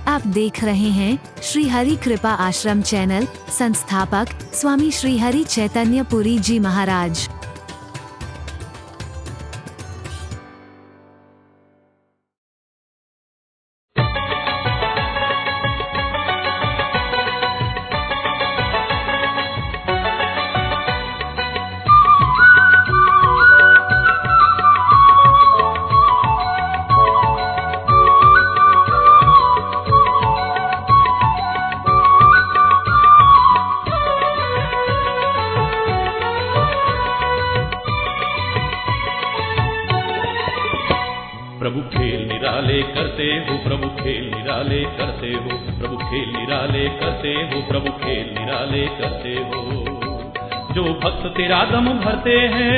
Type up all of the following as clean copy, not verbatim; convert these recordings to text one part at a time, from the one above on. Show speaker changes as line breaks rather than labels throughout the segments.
आप देख रहे हैं श्री हरि कृपा आश्रम चैनल। संस्थापक स्वामी श्री हरि चैतन्य पुरी जी महाराज।
प्रभु खेल निराले करते हो, प्रभु खेल निराले करते हो, प्रभु खेल निराले करते हो, प्रभु खेल निराले करते हो। जो भक्त तेरा दम भरते हैं,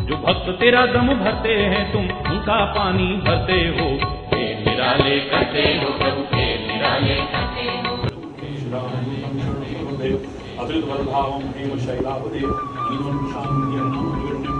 जो भक्त तेरा दम भरते हैं, तुम उनका पानी भरते हो। खेल निराले करते हो, प्रभु खेल निराले करते हो।
अतुल वर्भावं हेम शैलावदेव अनिमं शान्तिर्नाम विष्णु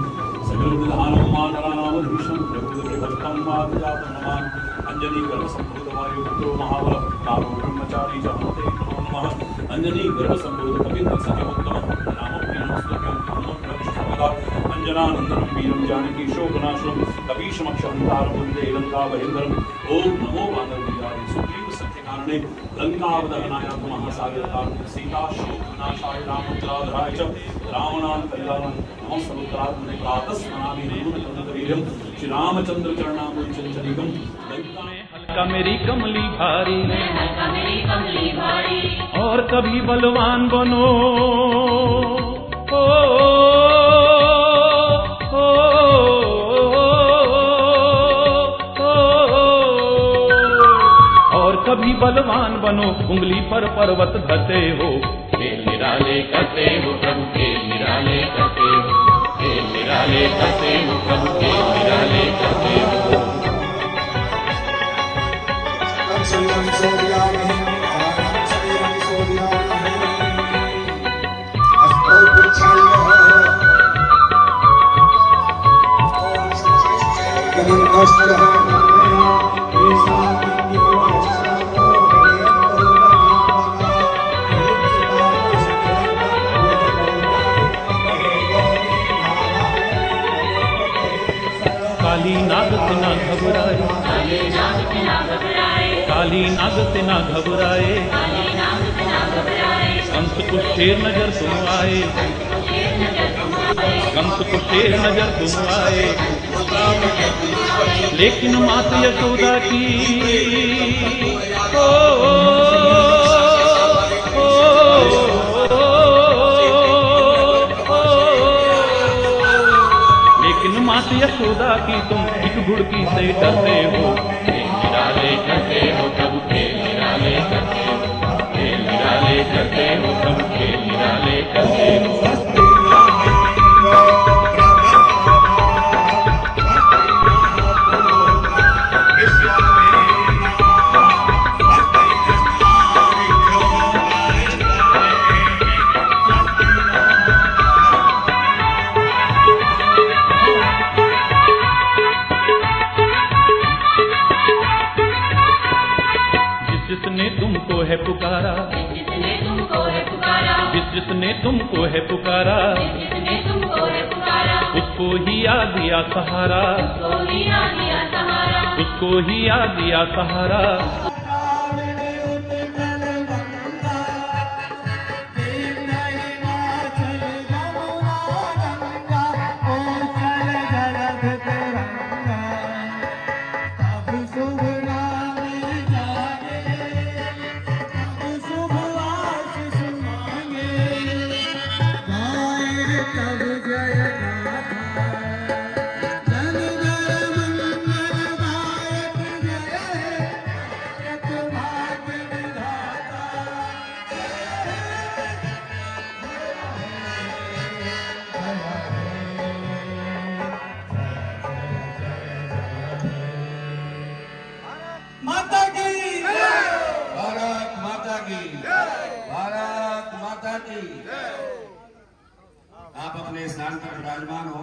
सकल विधानं मानरानाम भीषं प्रकृतिभक्तं वादजातं नमामि अंजनी गर्भ संभूत वायु पुत्रो महाबल नामो ब्रह्मचारी जहते नमो नमः अंजनी गर्भ संभूत कपिल सत्यमुत्तम नाम प्रियस्तुभ्यं नमो नमः अंजनानंदनं वीरं जानकी शोकनाशनं कपीशमक्षहंतारं वन्दे लंकावहिन्दरम् ओम नमो वानरवीराय सुग्रीव सत्यकारणे लंकावदहनाय महासागरतां सीता शोकनाशाय रामचन्द्राधराय च रावणान् कल्याणाय नमो समुद्रात्मने प्रातस्मनामि नमोनन्दवीर्यं श्री रामचंद्र चरणामृत चंचलिकं लंका में
हल्का मेरी कमली भारी, और कभी बलवान बनो, और कभी बलवान बनो, उंगली पर पर्वत धरते हो। खेल निराले करते हो, प्रभु खेल निराले करते हो, खेल निराले करते हो, प्रभु खेल निराले करते हो। काली नाग से ना घबराए, काली नाग से ना घबराए, कंस को शेर नजर तुम आए, कंस को शेर नजर तुम आए, लेकिन मात यशोदा की लेकिन मात यशोदा की तुम एक घुड़की से डरते हो। खेल निराले करते हो, प्रभु खेल निराले करते हो, खेल निराले करते हो, प्रभु खेल निराले करते हो। जिसने तुमको है पुकारा, जिसने तुमको है पुकारा, उसको ही आ दिया सहारा, उसको ही आ दिया सहारा।
आप अपने स्थान पर विराजमान हो।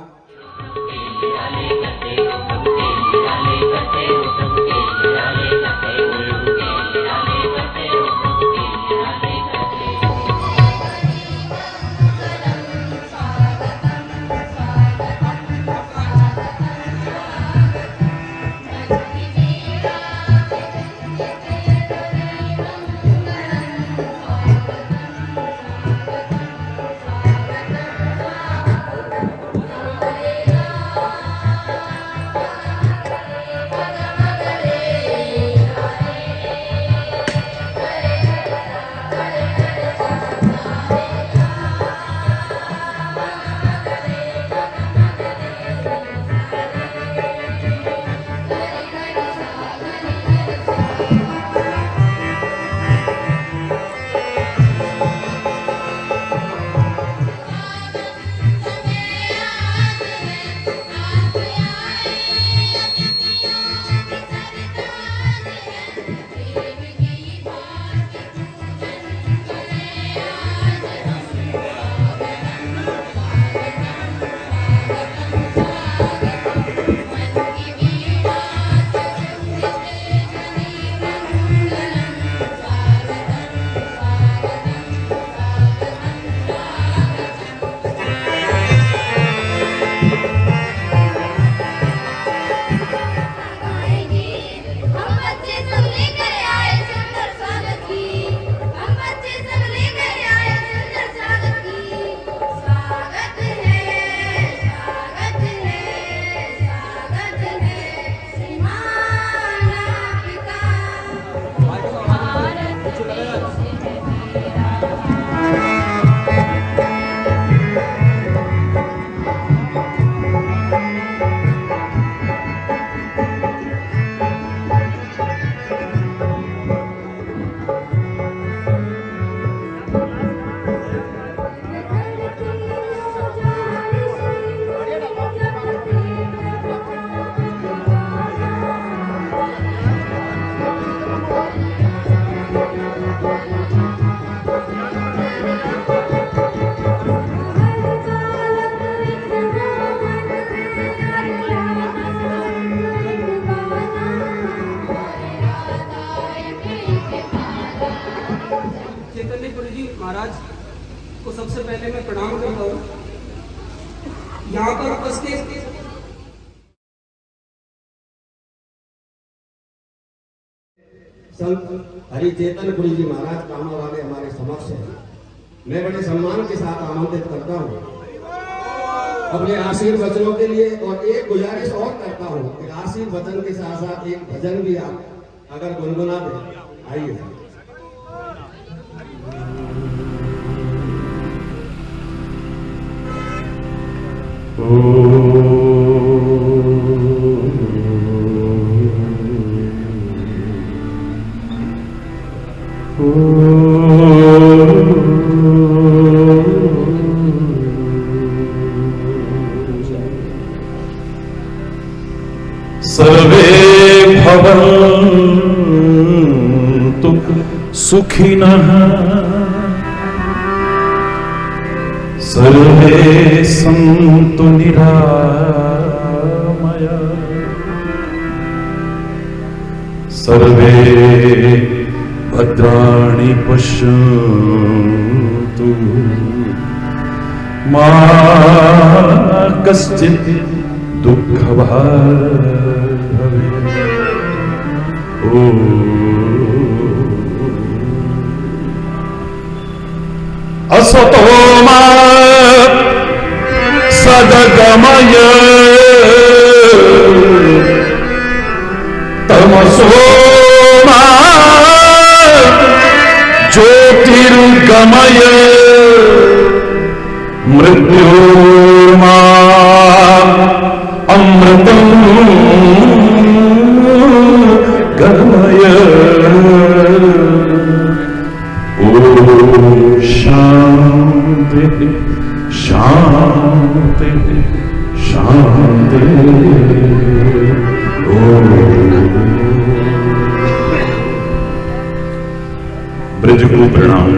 महाराज को सबसे पहले मैं प्रणाम करता हूँ। यहाँ पर उपस्थित
संत हरि चेतन पुरी जी महाराज कामा वाले हमारे समक्ष है। मैं बड़े सम्मान के साथ आमंत्रित करता हूँ अपने आशीर्वचनों के लिए, और एक गुजारिश और करता हूँ कि आशीर्वचन के साथ साथ एक भजन भी आप अगर गुनगुना दें। आइए।
सर्वे भवन्तु सुखिनः सर्वे सन्तु निरामया सर्वे भद्राणि पश्यन्तु मा कश्चित् दुःखभाग् भवेत्। असतो मा सद्गमय तमसो मा ज्योतिर्गमय मृत्योर्मा अमृतं गमय। शांति शांति शांति। ब्रज को प्रणाम,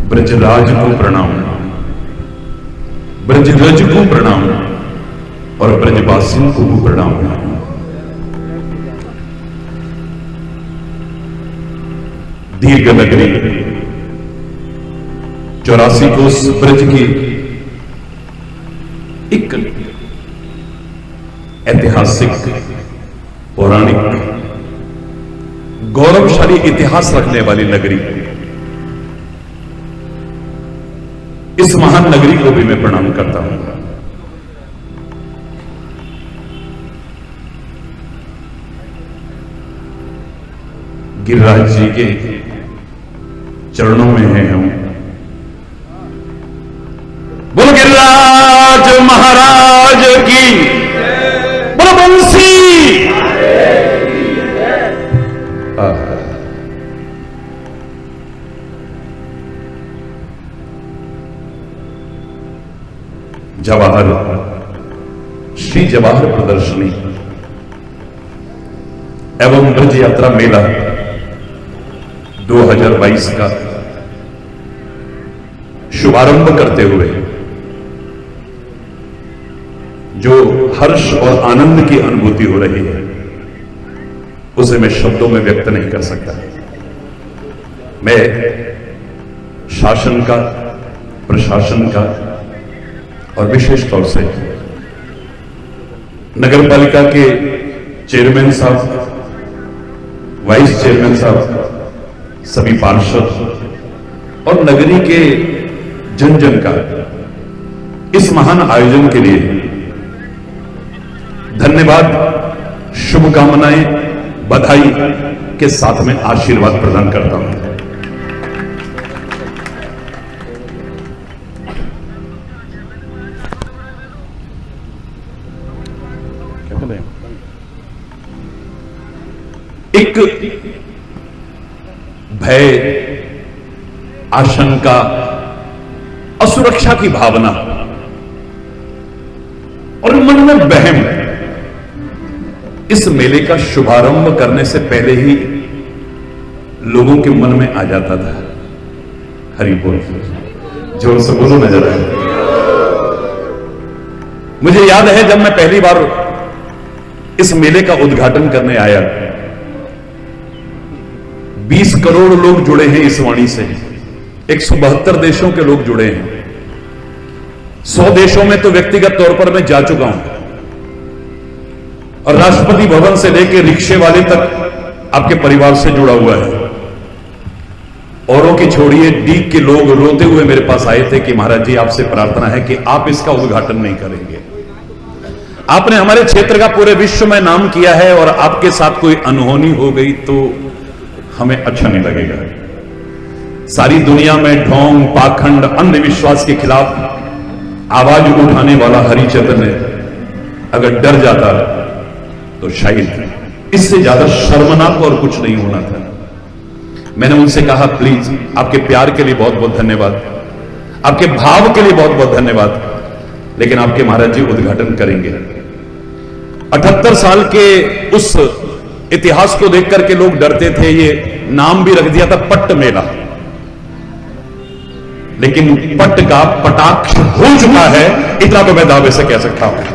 ब्रजराज को प्रणाम, ब्रजरज को प्रणाम
और ब्रजवासियों को भी प्रणाम। दीर्घ नगरी 84 कोस ब्रज की एक ऐतिहासिक पौराणिक गौरवशाली इतिहास रखने वाली नगरी, इस महान नगरी को भी मैं प्रणाम करता हूं। गिरिराज जी के चरणों में है हम। बोलो गिरिराज महाराज की, बोलो बंसी। जवाहर श्री जवाहर प्रदर्शनी एवं ब्रज यात्रा मेला 2022 का शुभारंभ करते हुए जो हर्ष और आनंद की अनुभूति हो रही है, उसे मैं शब्दों में व्यक्त नहीं कर सकता। मैं शासन का, प्रशासन का और विशेष तौर से नगर पालिका के चेयरमैन साहब, वाइस चेयरमैन साहब, सभी पार्षद और नगरी के जन जन का इस महान आयोजन के लिए धन्यवाद, शुभकामनाएं, बधाई के साथ में आशीर्वाद प्रदान करता हूं। एक भय, आशंका, असुरक्षा की भावना और मन में वहम इस मेले का शुभारंभ करने से पहले ही लोगों के मन में आ जाता था। हरि बोल, जोर से बोलो ना जरा। मुझे याद है जब मैं पहली बार इस मेले का उद्घाटन करने आया, 20 करोड़ लोग जुड़े हैं इस वाणी से, 172 देशों के लोग जुड़े हैं। 100 देशों में तो व्यक्तिगत तौर पर मैं जा चुका हूं और राष्ट्रपति भवन से लेकर रिक्शे वाले तक आपके परिवार से जुड़ा हुआ है। औरों की छोड़िए, डीग के लोग रोते हुए मेरे पास आए थे कि महाराज जी आपसे प्रार्थना है कि आप इसका उद्घाटन नहीं करेंगे। आपने हमारे क्षेत्र का पूरे विश्व में नाम किया है और आपके साथ कोई अनहोनी हो गई तो हमें अच्छा नहीं लगेगा। सारी दुनिया में ढोंग, पाखंड, अंधविश्वास के खिलाफ आवाज उठाने वाला हरि चैतन्य अगर डर जाता तो शायद इससे ज्यादा शर्मनाक और कुछ नहीं होना था। मैंने उनसे कहा प्लीज, आपके प्यार के लिए बहुत बहुत धन्यवाद, आपके भाव के लिए बहुत बहुत धन्यवाद, लेकिन आपके महाराज जी उद्घाटन करेंगे। 78 साल के उस इतिहास को देख करके लोग डरते थे। ये नाम भी रख दिया था पट्ट मेला, लेकिन पट्ट का पटाक्ष हो चुका है, इतना तो मैं दावे से कह सकता हूं।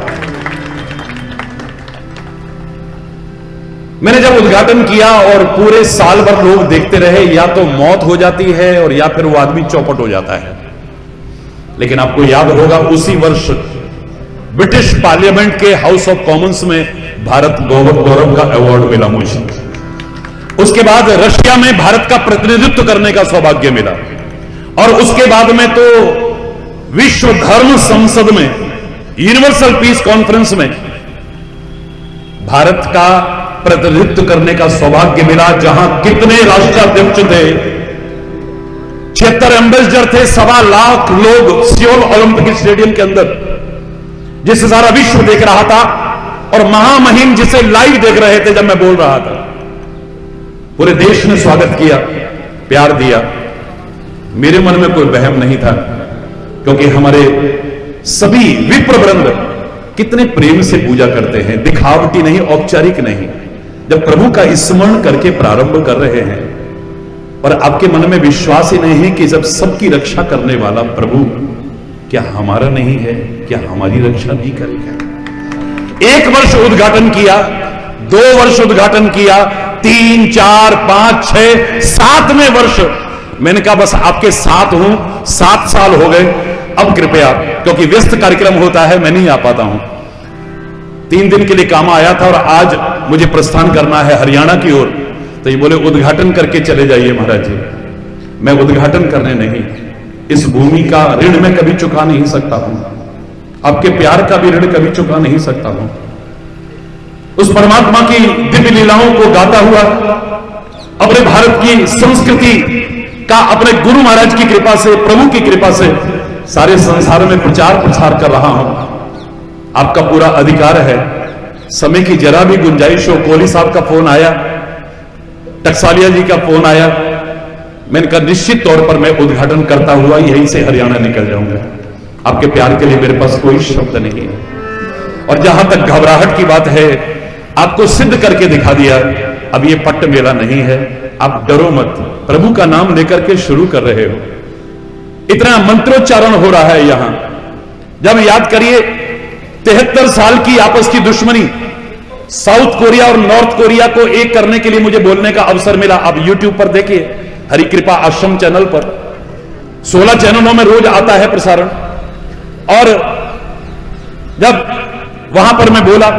मैंने जब उद्घाटन किया और पूरे साल भर लोग देखते रहे, या तो मौत हो जाती है और या फिर वो आदमी चौपट हो जाता है। लेकिन आपको याद होगा उसी वर्ष ब्रिटिश पार्लियामेंट के हाउस ऑफ कॉमन्स में भारत गौरव का अवार्ड मिला मुझे। उसके बाद रशिया में भारत का प्रतिनिधित्व करने का सौभाग्य मिला और उसके बाद में तो विश्व धर्म संसद में, यूनिवर्सल पीस कॉन्फ्रेंस में भारत का प्रतिनिधित्व करने का सौभाग्य मिला, जहां कितने राष्ट्राध्यक्ष थे, 76 एम्बेसडर थे, 1.25 लाख लोग सियोल ओलंपिक स्टेडियम के अंदर, जिसे सारा विश्व देख रहा था और महामहिम जिसे लाइव देख रहे थे जब मैं बोल रहा था। पूरे देश ने स्वागत किया, प्यार दिया। मेरे मन में कोई वहम नहीं था, क्योंकि हमारे सभी विप्रवृंद कितने प्रेम से पूजा करते हैं, दिखावटी नहीं, औपचारिक नहीं। जब प्रभु का स्मरण करके प्रारंभ कर रहे हैं और आपके मन में विश्वास ही नहीं है कि जब सबकी रक्षा करने वाला प्रभु क्या हमारा नहीं है, क्या हमारी रक्षा नहीं करेगा?
1 वर्ष उद्घाटन किया, 2 वर्ष उद्घाटन किया, 3, 4, 5, 6, 7वें वर्ष मैंने कहा बस आपके साथ हूं, 7 साल हो गए, अब कृपया, क्योंकि व्यस्त कार्यक्रम होता है मैं नहीं आ पाता हूं। 3 दिन के लिए काम आया था और आज मुझे प्रस्थान करना है हरियाणा की ओर, तो ये बोले उद्घाटन करके चले जाइए महाराज जी। मैं उद्घाटन करने नहीं, इस भूमि का ऋण मैं कभी चुका नहीं सकता हूं, आपके प्यार का भी ऋण कभी चुका नहीं सकता हूं। उस परमात्मा की दिव्य लीलाओं को गाता हुआ अपने भारत की संस्कृति का अपने गुरु महाराज की कृपा से, प्रभु की कृपा से सारे संसार में प्रचार प्रसार कर रहा हूं। आपका पूरा अधिकार है, समय की जरा भी गुंजाइश हो, कोहली साहब का फोन आया, टकसालिया जी का फोन आया, मैंने कहा निश्चित तौर पर मैं उद्घाटन करता हुआ यहीं से हरियाणा निकल जाऊंगा। आपके प्यार के लिए मेरे पास कोई शब्द नहीं है। और जहां तक घबराहट की बात है, आपको सिद्ध करके दिखा दिया, अब ये पट्ट मेला नहीं है, आप डरो मत, प्रभु का नाम लेकर के शुरू कर रहे हो। इतना मंत्रोच्चारण हो रहा है यहां। जब याद करिए 73 साल की आपस की दुश्मनी, साउथ कोरिया और नॉर्थ कोरिया को एक करने के लिए मुझे बोलने का अवसर मिला। आप यूट्यूब पर देखिए, हरि कृपा आश्रम चैनल पर 16 चैनलों में रोज आता है प्रसारण। और जब वहां पर मैं बोला,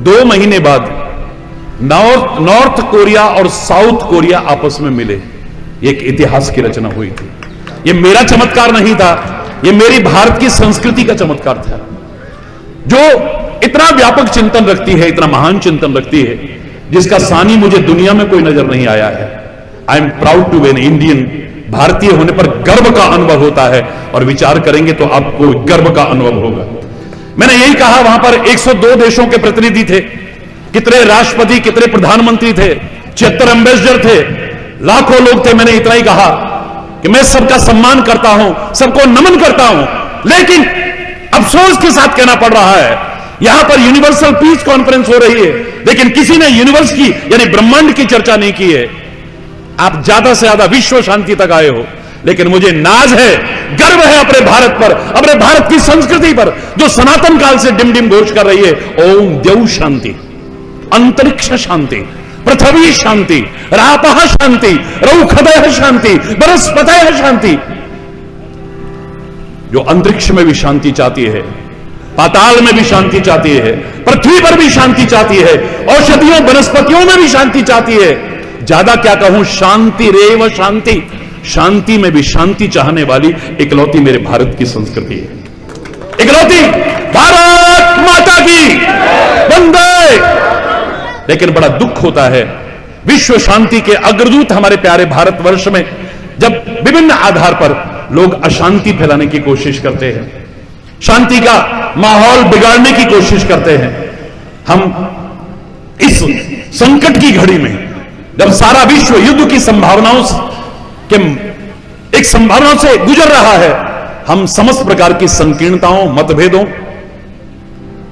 2 महीने बाद नॉर्थ कोरिया और साउथ कोरिया आपस में मिले, एक इतिहास की रचना हुई थी। यह मेरा चमत्कार नहीं था, यह मेरी भारत की संस्कृति का चमत्कार था, जो इतना व्यापक चिंतन रखती है, इतना महान चिंतन रखती है, जिसका सानी मुझे दुनिया में कोई नजर नहीं आया है। I am proud to be an Indian. भारतीय होने पर गर्व का अनुभव होता है, और विचार करेंगे तो आपको गर्व का अनुभव होगा। मैंने यही कहा, वहां पर 102 देशों के प्रतिनिधि थे, कितने राष्ट्रपति, कितने प्रधानमंत्री थे, 76 एम्बेसडर थे, लाखों लोग थे। मैंने इतना ही कहा कि मैं सबका सम्मान करता हूं, सबको नमन करता हूं, लेकिन अफसोस के साथ कहना पड़ रहा है, यहां पर यूनिवर्सल पीस कॉन्फ्रेंस हो रही है, लेकिन किसी ने यूनिवर्स की यानी ब्रह्मांड की चर्चा नहीं की है। आप ज्यादा से ज्यादा विश्व शांति तक आए हो, लेकिन मुझे नाज है, गर्व है अपने भारत पर, अपने भारत की संस्कृति पर, जो सनातन काल से डिम डिम घोष कर रही है, ओम द्यौ शांति, अंतरिक्ष शांति, पृथ्वी शांति, रापः शांति, रौखदयः शांति, वनस्पतयः शांति। जो अंतरिक्ष में भी शांति चाहती है, पाताल में भी शांति चाहती है, पृथ्वी पर भी शांति चाहती है, औषधियों वनस्पतियों में भी शांति चाहती है। ज्यादा क्या कहूं, शांति रेव शांति, शांति में भी शांति चाहने वाली इकलौती मेरे भारत की संस्कृति है। इकलौती भारत माता की वंदे। लेकिन बड़ा दुख होता है, विश्व शांति के अग्रदूत हमारे प्यारे भारतवर्ष में जब विभिन्न आधार पर लोग अशांति फैलाने की कोशिश करते हैं, शांति का माहौल बिगाड़ने की कोशिश करते हैं, हम इस संकट की घड़ी में, जब सारा विश्व युद्ध की संभावनाओं के एक संभावना से गुजर रहा है, हम समस्त प्रकार की संकीर्णताओं, मतभेदों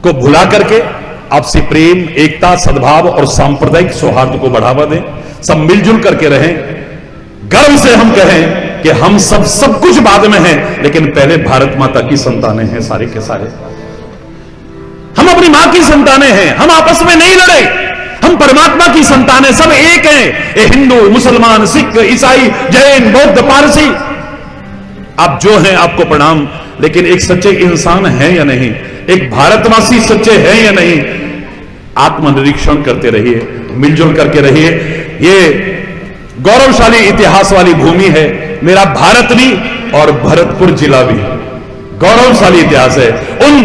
को भुला करके आपसी प्रेम, एकता, सद्भाव और सांप्रदायिक सौहार्द को बढ़ावा दें, सब मिलजुल करके रहें। गर्व से हम कहें कि हम सब कुछ बाद में हैं, लेकिन पहले भारत माता की संतानें हैं सारे के सारे। हम अपनी मां की संतानें हैं, हम आपस में नहीं लड़े, हम परमात्मा की संतानें, सब एक हैं। ये हिंदू, मुसलमान, सिख, ईसाई, जैन, बौद्ध, पारसी, आप जो हैं आपको प्रणाम, लेकिन एक सच्चे इंसान हैं या नहीं, एक भारतवासी सच्चे हैं या नहीं, आत्मनिरीक्षण करते रहिए, मिलजुल करके रहिए। ये गौरवशाली इतिहास वाली भूमि है, मेरा भारत भी और भरतपुर जिला भी गौरवशाली इतिहास है। उन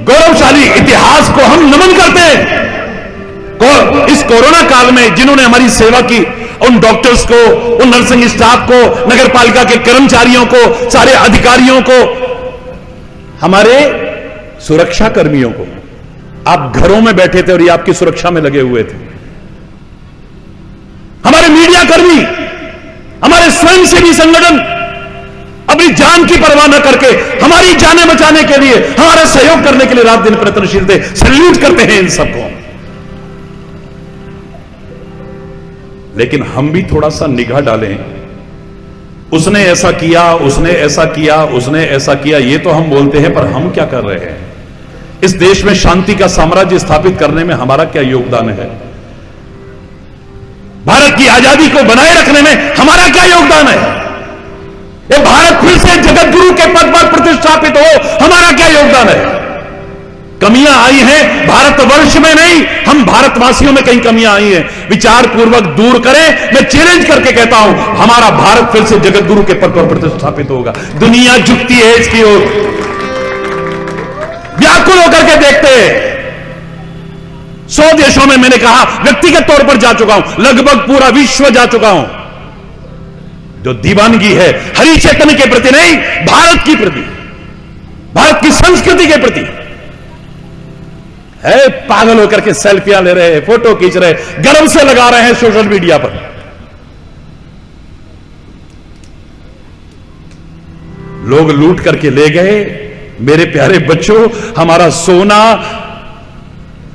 गौरवशाली इतिहास को हम नमन करते हैं। इस कोरोना काल में जिन्होंने हमारी सेवा की, उन डॉक्टर्स को, उन नर्सिंग स्टाफ को, नगर पालिका के कर्मचारियों को, सारे अधिकारियों को, हमारे सुरक्षा कर्मियों को, आप घरों में बैठे थे और ये आपकी सुरक्षा में लगे हुए थे। हमारे मीडिया कर्मी, हमारे स्वयंसेवी संगठन अपनी जान की परवाह न करके हमारी जानें बचाने के लिए, हमारा सहयोग करने के लिए रात दिन प्रयत्नशील थे। सैल्यूट करते हैं इन सबको। लेकिन हम भी थोड़ा सा निगाह डालें, उसने ऐसा किया, उसने ऐसा किया, उसने ऐसा किया, ये तो हम बोलते हैं, पर हम क्या कर रहे हैं? इस देश में शांति का साम्राज्य स्थापित करने में हमारा क्या योगदान है? भारत की आजादी को बनाए रखने में हमारा क्या योगदान है? ये भारत फिर से जगत गुरु के पद पर प्रतिष्ठापित हो, हमारा क्या योगदान है? कमियां आई हैं भारतवर्ष में नहीं, हम भारतवासियों में कहीं कमियां आई हैं, विचार पूर्वक दूर करें। मैं चैलेंज करके कहता हूं, हमारा भारत फिर से जगत गुरु के पद पर प्रतिष्ठापित होगा। दुनिया झुकती है इसकी ओर, व्याकुल होकर के देखते हैं। 100 देशों में मैंने कहा, व्यक्तिगत तौर पर जा चुका हूं, लगभग पूरा विश्व जा चुका हूं। जो दीवानगी है हरि चैतन्य के प्रति नहीं, भारत की प्रति, भारत की संस्कृति के प्रति है। पागल होकर के सेल्फियां ले रहे हैं, फोटो खींच रहे, गर्व से लगा रहे हैं सोशल मीडिया पर। लोग लूट करके ले गए मेरे प्यारे बच्चों, हमारा सोना,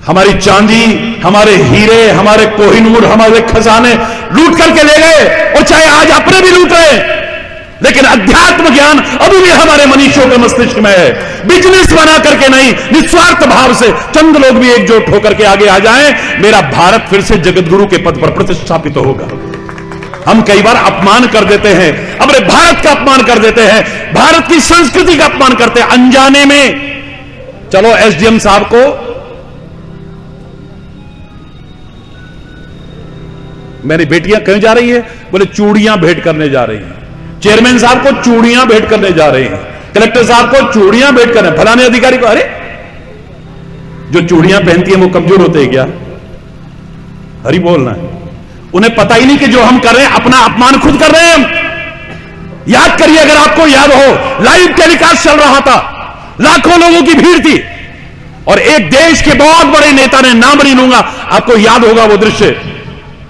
हमारी चांदी, हमारे हीरे, हमारे कोहिनूर, हमारे खजाने लूट करके ले गए, और चाहे आज अपने भी लूट रहे हैं। लेकिन अध्यात्म ज्ञान अभी भी हमारे मनुष्यों के मस्तिष्क में है। बिजनेस बना करके नहीं, निस्वार्थ भाव से चंद लोग भी एकजुट होकर के आगे आ जाएं, मेरा भारत फिर से जगत गुरु के पद पर प्रतिष्ठापित होगा। हम कई बार अपमान कर देते हैं, अपने भारत का अपमान कर देते हैं, भारत की संस्कृति का अपमान करते हैं अनजाने में। चलो एसडीएम साहब को, मेरी बेटियां कहीं जा रही है, बोले चूड़ियां भेंट करने जा रही हैं। चेयरमैन साहब को चूड़ियां भेंट करने जा रहे हैं, कलेक्टर साहब को चूड़ियां भेंट करने, फलाने अधिकारी को। अरे जो चूड़ियां पहनती है वो कमजोर होते हैं क्या? हरि बोलना है। उन्हें पता ही नहीं कि जो हम कर रहे हैं अपना अपमान खुद कर रहे हैं हम। याद करिए, अगर आपको याद हो, लाइव टेलीकास्ट चल रहा था, लाखों लोगों की भीड़ थी, और एक देश के बहुत बड़े नेता ने, नाम नहीं लूंगा, आपको याद होगा वो दृश्य,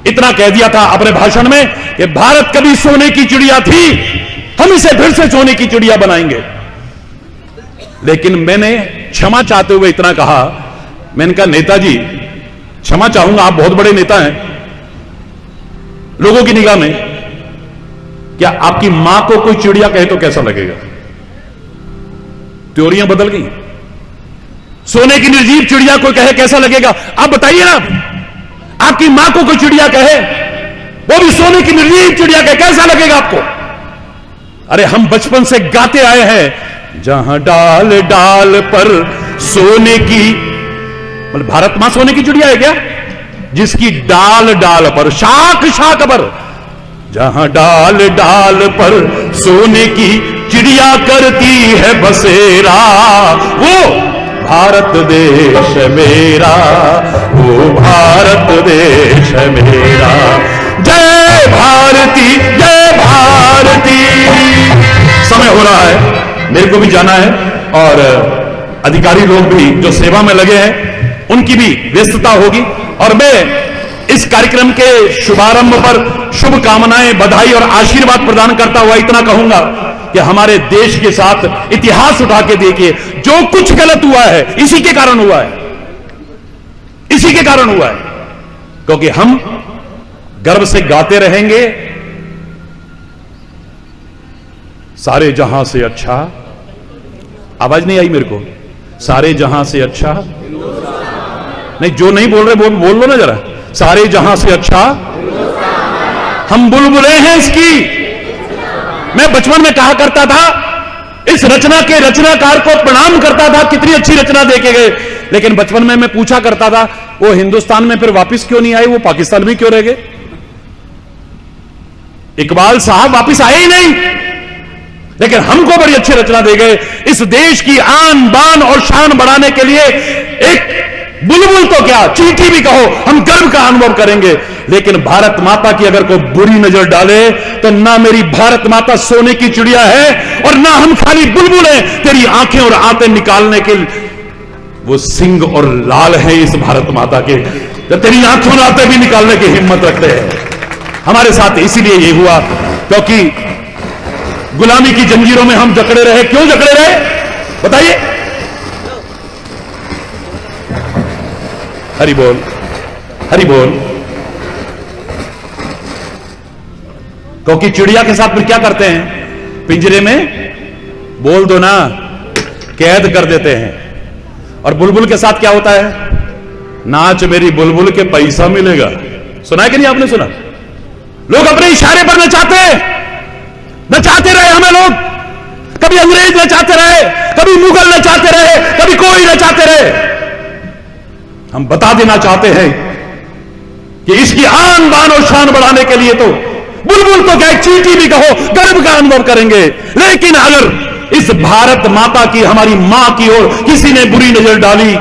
इतना कह दिया था अपने भाषण में कि भारत कभी सोने की चिड़िया थी, हम इसे फिर से सोने की चिड़िया बनाएंगे। लेकिन मैंने क्षमा चाहते हुए इतना कहा, मैंने कहा नेताजी क्षमा चाहूंगा, आप बहुत बड़े नेता हैं लोगों की निगाह में, क्या आपकी मां को कोई चिड़िया कहे तो कैसा लगेगा? त्योरियां बदल गई। सोने की निर्जीव चिड़िया कोई कहे कैसा लगेगा? आप बताइए ना, आपकी मां को कोई चिड़िया कहे, वो भी सोने की निर्जीव चिड़िया कहे, कैसा लगेगा आपको? अरे हम बचपन से गाते आए हैं, जहां डाल डाल पर सोने की, मतलब भारत मां सोने की चिड़िया है क्या? जिसकी डाल डाल पर, शाख शाख पर, जहां डाल डाल पर सोने की चिड़िया करती है बसेरा, वो भारत देश मेरा, वो भारत देश मेरा। जय भारती, जय भारती। समय हो रहा है, मेरे को भी जाना है, और अधिकारी लोग भी जो सेवा में लगे हैं उनकी भी व्यस्तता होगी। और मैं इस कार्यक्रम के शुभारंभ पर शुभकामनाएं, बधाई और आशीर्वाद प्रदान करता हुआ इतना कहूंगा कि हमारे देश के साथ इतिहास उठा के देखिए, जो कुछ गलत हुआ है इसी के कारण हुआ है, इसी के कारण हुआ है। क्योंकि हम गर्व से गाते रहेंगे, सारे जहां से अच्छा, आवाज नहीं आई मेरे को, सारे जहां से अच्छा नहीं, जो नहीं बोल रहे वो बोल लो ना जरा, सारे जहां से अच्छा, हम बुलबुलें हैं इसकी। मैं बचपन में कहा करता था, इस रचना के रचनाकार को प्रणाम करता था, कितनी अच्छी रचना देके गए। लेकिन बचपन में मैं पूछा करता था, वो हिंदुस्तान में फिर वापस क्यों नहीं आए, वो पाकिस्तान में क्यों रह गए? इकबाल साहब वापस आए ही नहीं, लेकिन हमको बड़ी अच्छी रचना दे गए। इस देश की आन बान और शान बढ़ाने के लिए एक बुलबुल तो क्या, चींटी भी कहो, हम गर्व का अनुभव करेंगे। लेकिन भारत माता की अगर कोई बुरी नजर डाले तो ना मेरी भारत माता सोने की चिड़िया है, और ना हम खाली बुलबुल हैं, तेरी आंखें और आंतें निकालने के वो सिंह और लाल है इस भारत माता के, तो तेरी आंखों और आंतें भी निकालने की हिम्मत रखते हैं। हमारे साथ इसीलिए ये हुआ क्योंकि गुलामी की जंजीरों में हम जकड़े रहे। क्यों जकड़े रहे बताइए? हरि बोल, हरि बोल। क्योंकि चिड़िया के साथ फिर क्या करते हैं, पिंजरे में बोल दो ना, कैद कर देते हैं। और बुलबुल के साथ क्या होता है? नाच मेरी बुलबुल के पैसा मिलेगा। सुना है कि नहीं आपने सुना? लोग अपने इशारे पर नचाते रहे हमें लोग। कभी अंग्रेज नचाते रहे, कभी मुगल नचाते रहे, कभी कोई नचाते रहे। हम बता देना चाहते हैं कि इसकी आन बान और शान बढ़ाने के लिए तो बुलबुल तो क्या, चींटी भी कहो, गर्व का अनुभव करेंगे। लेकिन अगर इस भारत माता की, हमारी मां की ओर किसी ने बुरी नजर डाली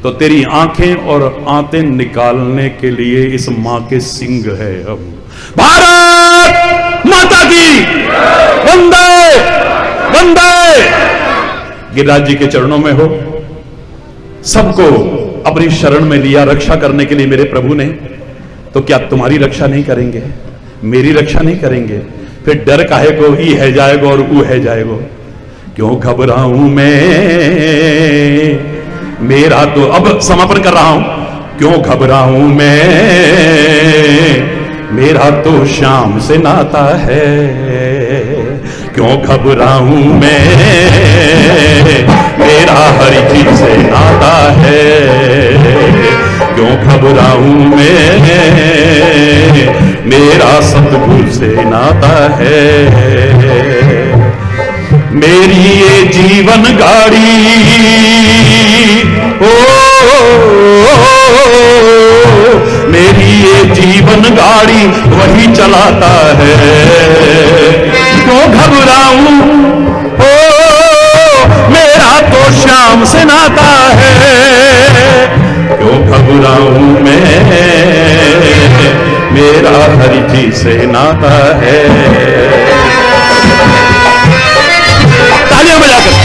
तो तेरी आंखें और आंतें निकालने के लिए इस मां के सिंग है। हम भारत माता की वंदे वंदे। गिरिराज जी के चरणों में हो, सबको अपनी शरण में लिया रक्षा करने के लिए मेरे प्रभु ने। तो क्या तुम्हारी रक्षा नहीं करेंगे? मेरी रक्षा नहीं करेंगे? फिर डर काहे को, ई है जाएगो और ऊ है जाएगो। क्यों घबराऊं मैं, मेरा तो, अब समापन कर रहा हूं। क्यों घबराऊं मैं, मेरा तो श्याम से नाता है। क्यों घबराऊं मैं, मेरा हरि जी से नाता है। क्यों घबराऊं मैं, मेरा सतगुरु से नाता है। मेरी ये जीवन गाड़ी मेरी ये जीवन गाड़ी वही चलाता है। क्यों घबराऊं, मेरा तो श्याम से नाता है। क्यों घबराऊं मैं, मेरा हरि जी से नाता है। तालियां बजाकर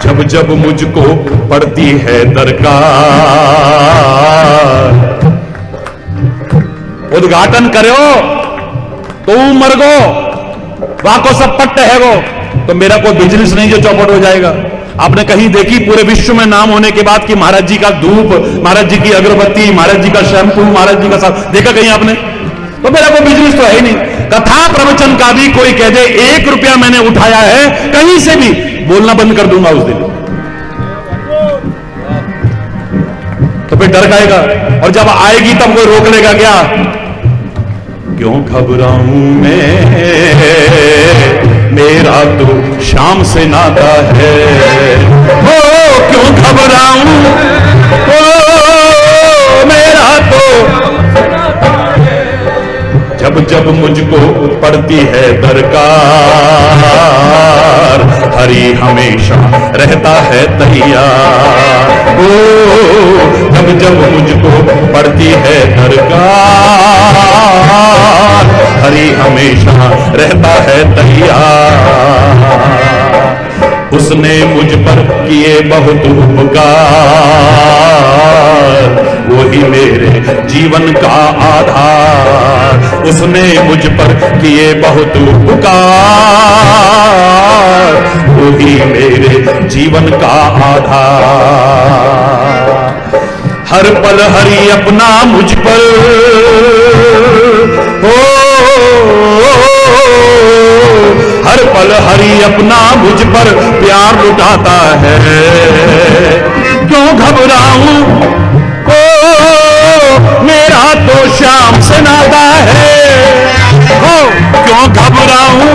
जब जब मुझको पड़ती है दरकार, उद्घाटन करो तो मर गो, वाको सब पट्ट है वो, तो मेरा कोई बिजनेस नहीं जो चौपट हो जाएगा। आपने कहीं देखी पूरे विश्व में नाम होने के बाद कि महाराज जी का धूप, महाराज जी की अगरबत्ती, महाराज जी का शैम्पू, महाराज जी का साथ देखा कहीं आपने? तो मेरा कोई बिजनेस तो है ही नहीं। कथा प्रवचन का भी कोई कह दे 1 रुपया मैंने उठाया है कहीं से भी, बोलना बंद कर दूंगा उस दिन। तो फिर डर खाएगा, और जब आएगी तब कोई रोक लेगा क्या? क्यों घबराऊं मैं, मेरा तो शाम से नाता है। ओ क्यों घबराऊं, ओ मेरा तो, जब जब मुझको पड़ती है दरकार, हरि हमेशा रहता है तैयार। ओ जब जब मुझको पड़ती है दरकार, हरि हमेशा रहता है तैयार। उसने मुझ पर किए बहुत उपकार, वही मेरे जीवन का आधार। उसने मुझ पर किए बहुत उपकार, वही मेरे जीवन का आधार। हर पल हरि अपना मुझ पर हर पल हरि अपना मुझ पर प्यार लुटाता है। क्यों घबराऊं, मेरा तो श्याम से नाता है। क्यों घबराऊं,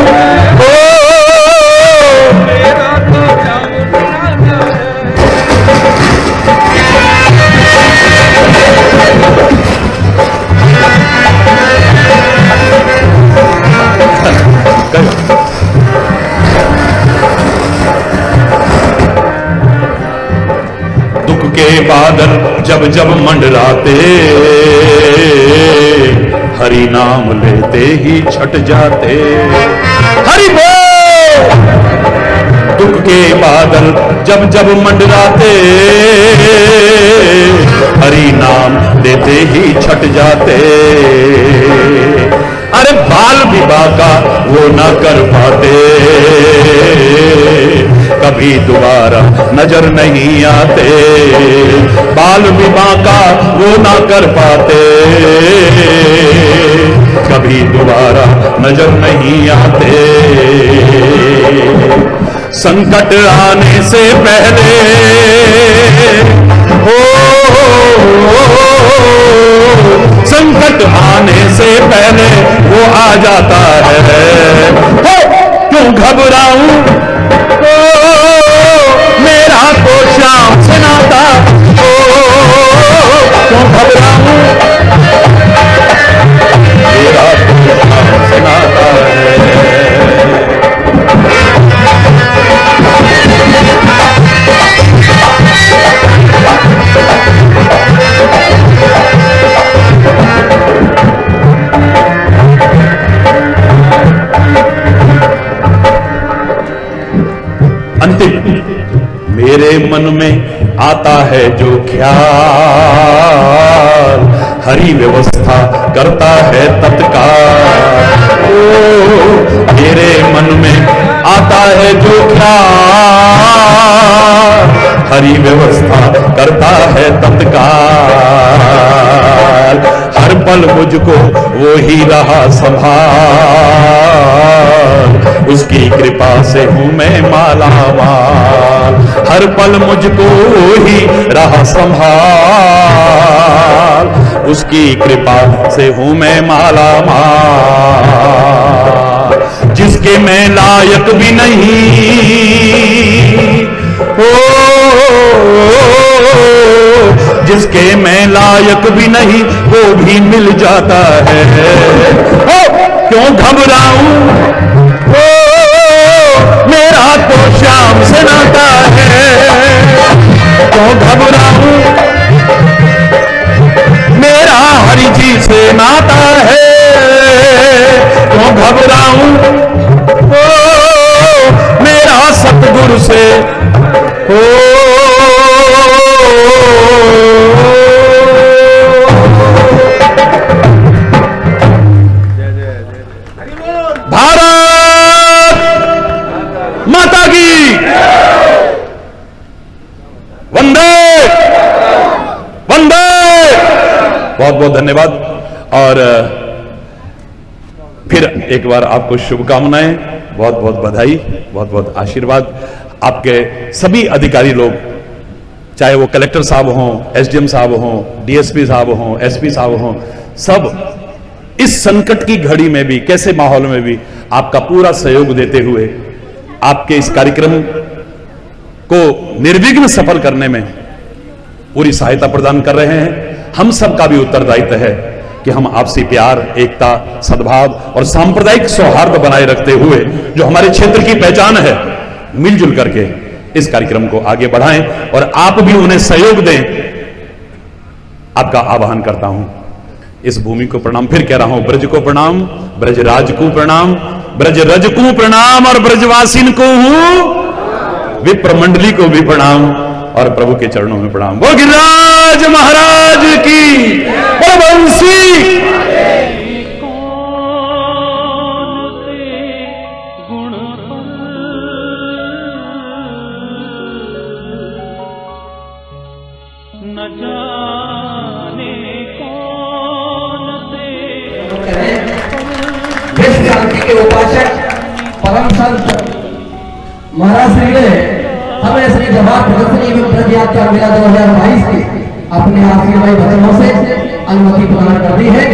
दुख के बादल जब जब मंडराते, हरि नाम लेते ही छट जाते। हरि बोल। दुख के बादल जब जब मंडराते, हरि नाम लेते ही छट जाते। अरे बाल विवाह का वो ना कर पाते, कभी दोबारा नजर नहीं आते। बाल विवाह का वो ना कर पाते, कभी दोबारा नजर नहीं आते। संकट आने से पहले संकट आने से पहले वो आ जाता है। क्यों घबराऊं, मेरा तो श्याम से नाता, क्यों घबराऊं, मेरा तो श्याम से नाता है। मेरे मन में आता है जो ख्याल, हरि व्यवस्था करता है तत्काल। मेरे मन में आता है जो ख्याल, हरि व्यवस्था करता है तत्काल। हर पल मुझको वो ही रहा संभाल, उसकी कृपा से हूं मैं माला माल। हर पल मुझको ही रहा संभाल, उसकी कृपा से हूं मैं माला माल। जिसके मैं लायक भी नहीं, जिसके मैं लायक भी नहीं, वो भी मिल जाता है। क्यों घबराऊं, मेरा तो श्याम से नाता है। क्यों घबराऊं, मेरा हरि जी से नाता है। क्यों घबराऊं, मेरा सतगुरु से भारत माता की वंदे वंदे। बहुत बहुत धन्यवाद और फिर एक बार आपको शुभकामनाएं, बहुत बहुत बधाई, बहुत बहुत आशीर्वाद। आपके सभी अधिकारी लोग, चाहे वो कलेक्टर साहब हों, एसडीएम साहब हों, डीएसपी साहब हों, एसपी साहब हों, सब इस संकट की घड़ी में भी, कैसे माहौल में भी आपका पूरा सहयोग देते हुए आपके इस कार्यक्रम को निर्विघ्न सफल करने में पूरी सहायता प्रदान कर रहे हैं। हम सबका भी उत्तरदायित्व है कि हम आपसी प्यार, एकता, सद्भाव और सांप्रदायिक सौहार्द बनाए रखते हुए जो हमारे क्षेत्र की पहचान है, मिलजुल करके इस कार्यक्रम को आगे बढ़ाएं और आप भी उन्हें सहयोग दें। आपका आह्वान करता हूं। इस भूमि को प्रणाम, फिर कह रहा हूं, ब्रज को प्रणाम, ब्रजराज को प्रणाम, ब्रज रज को प्रणाम और ब्रजवासिन को हूं, विप्र मंडली को भी प्रणाम और प्रभु के चरणों में प्रणाम। वो गिरिराज महाराज की बंसी।
विश्व शांति के उपासक परम संत महाराज श्री ने हमें श्री जवाहर भगत सिंह एवं ब्रज यात्रा मेला 2022 की अपने आशीर्वादी वचनों से अनुमति प्रदान कर दी है।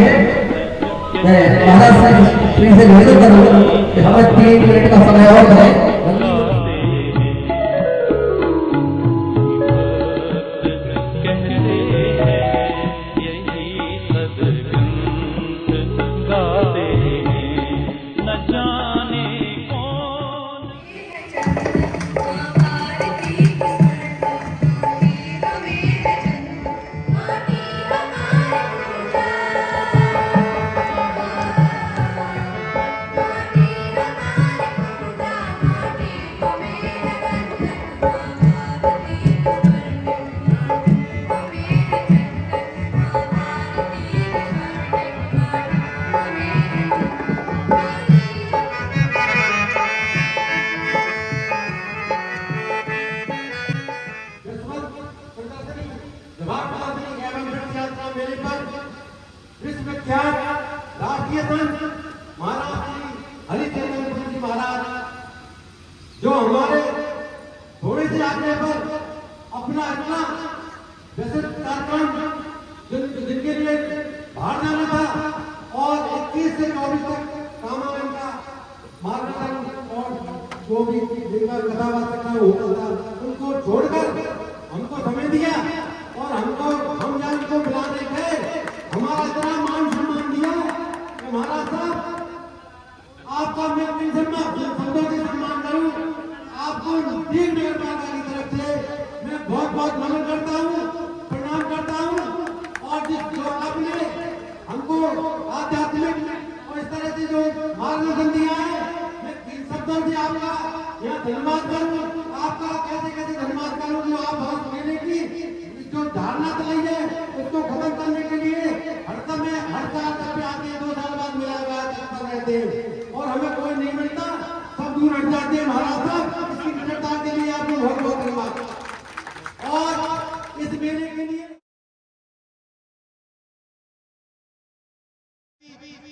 मैं महाराज श्री से निवेदन करूं कि हमें 3 मिनट का समय और दें।
मेज पर विश्वविख्यात राष्ट्रीय संत महाराज श्री हरिचंद्रपुरी जी महाराज, जो हमारे थोड़ी सी आज्ञा पर अपना इतना व्यस्त कार्यक्रम जिनके लिए बाहर जाना था और 21 से 24 तक कामावन का मार्गदर्शन और जो भी जिनका कथावाचक होता था उनको छोड़कर हमको समय दिया और हमको हम जान को बुलाने गए, हमारा इतना मान सम्मान दिया कि महाराज साहब आपका मैं अपनी शब्दों से सम्मान करूं, आपको दीन नगर पालिका की तरफ से मैं बहुत बहुत नमन करता हूं, प्रणाम करता हूं। और जो आपने हमको आध्यात्मिक और इस तरह से जो मार्गदर्शन दिया है, मैं इन शब्दों से आपका यहाँ धन्यवाद करूं, आपका कैसे कैसे धन्यवाद करूं जो आप बहुत मेले की जो धारणा चलाई है उसको खत्म करने के लिए हर समय हर साल जब आते हैं 2 साल बाद मिला हुआ रहते हैं और हमें कोई नहीं मिलता, सब दूर हट जाते हैं। महाराज साहब इसकी कृतज्ञता के लिए आपको बहुत बहुत धन्यवाद। और इस मेले के लिए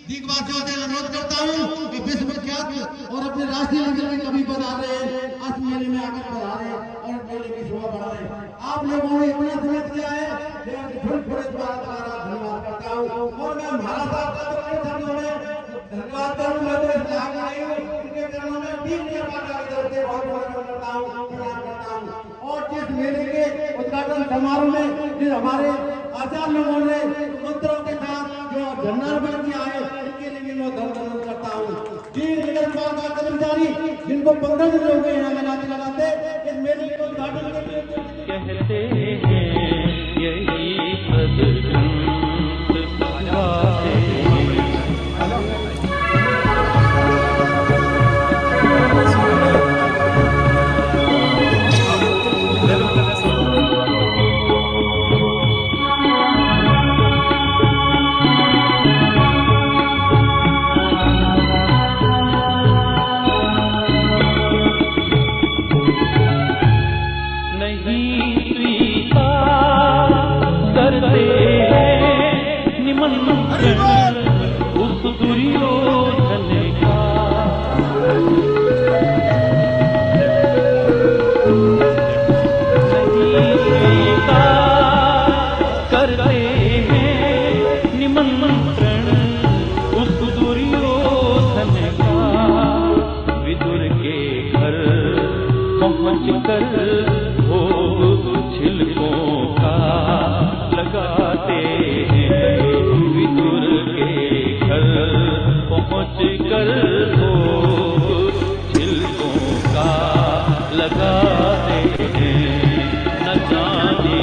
दिग्वासियों से अनुरोध करता हूँ कि विश्वविख्यात और अपने राष्ट्रीय लेवल में कभी बना रहे हैं, इस मेले में आकर बना रहे और मेले की शोभा बढ़ा रहे। आप लोगों ने इतना समय दिया है, थोड़े धन्यवाद करता हूँ। और मैं महाराज साहब का शब्दों में धन्यवाद करूंगा, तो इस आगे नहीं हूँ उनके चरणों में टीम निर्माता की तरफ से बहुत बहुत करता हूँ, प्रणाम करता हूँ। और जिस मेले के उद्घाटन समारोह में जिस हमारे आचार्य लोगों ने मंत्रों के साथ जो झंडारोहण किया है, इनके लिए मैं धन्यवाद करता हूँ। जी नगर पालिका कर्मचारी जिनको 15 दिन हो गए यहाँ लगाते लगाते इस मेले के उद्घाटन के लिए
कहते हैं यही सदगुण गाते हैं। लगाते हैं न जाने